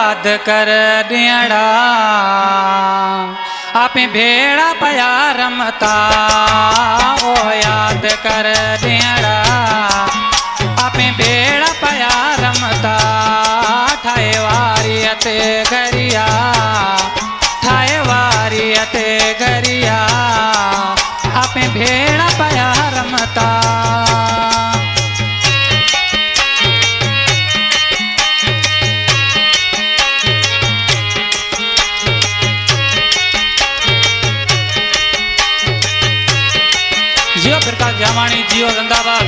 याद कर दियड़ा आप भेड़ा पया रमता ओ याद कर दियड़ा आप भेड़ा पया रमता ठाए वारियते गरिया ठाए वारियते गरिया आप भेड़ा पया रमता जियो प्रकाश जामाणी जियो जिंदाबाद।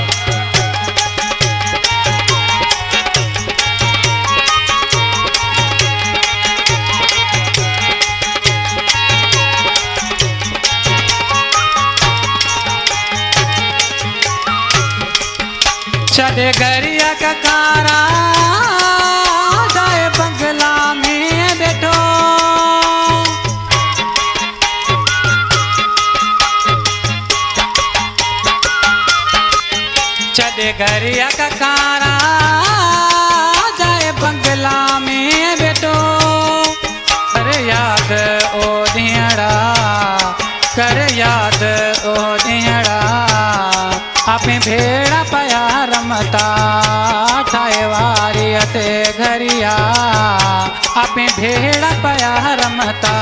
चले गरिया का कारा जाए बंगला में बैठो चले गरिया का कारा जाए बंगला में बैठो अरे याद ओ दियड़ा कर याद ओ दियड़ा आप भेड़ा पया रमता ठाए वारियते घरिया आप भेड़ा पया रमता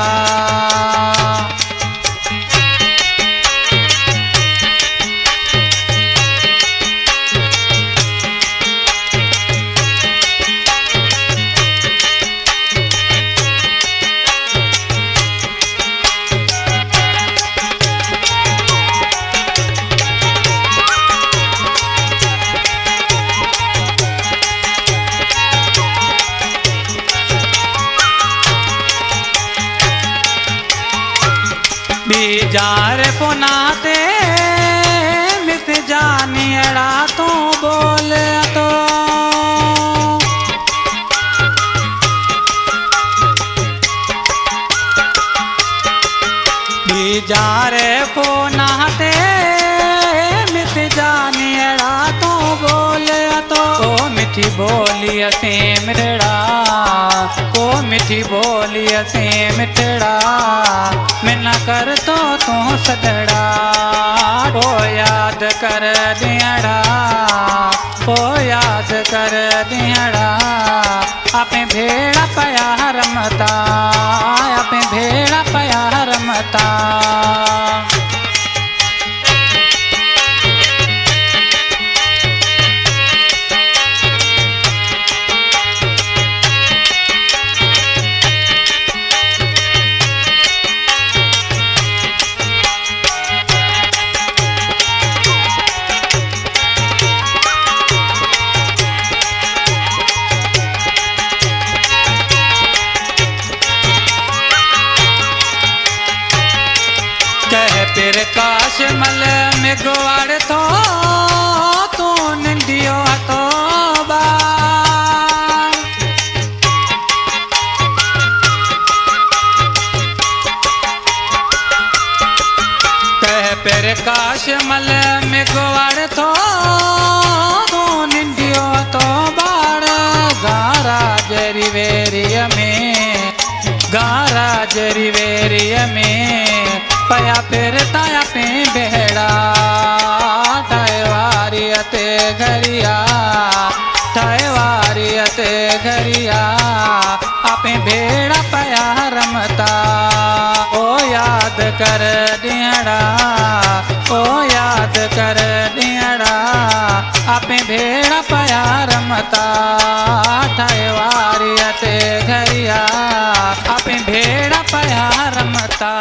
बीजार पुनाते मिस जानियड़ा तो बोल तो बीजार पुनाते मिस जानियड़ा तो बोल तो मिठी बोली असे मिठड़ा ओ मिठी बोली असे मिठड़ा मैं न कर तो तू सदड़ा ओ याद कर दियड़ा ओ याद कर दियड़ा आप भेड़ा पया रमता आप भेड़ा पया रमता प्रकाश मल में गोवाड़ तो तू निंदियो तो बार कह प्रकाश मल में गोवाड़ तो तू निंदियो तो बार गारा जरी वेरिय में गारा जरी वेरिय में पया फिरता पे बेड़ा ठाए वारियते घरिया ठाए वारियते घरिया आपे भेड़ा पया रमता ओ याद कर दियड़ा ओ याद कर दियड़ा आपे भेड़ा पया रमता ठाए वारियते घरिया आपे भेड़ा पया रमता।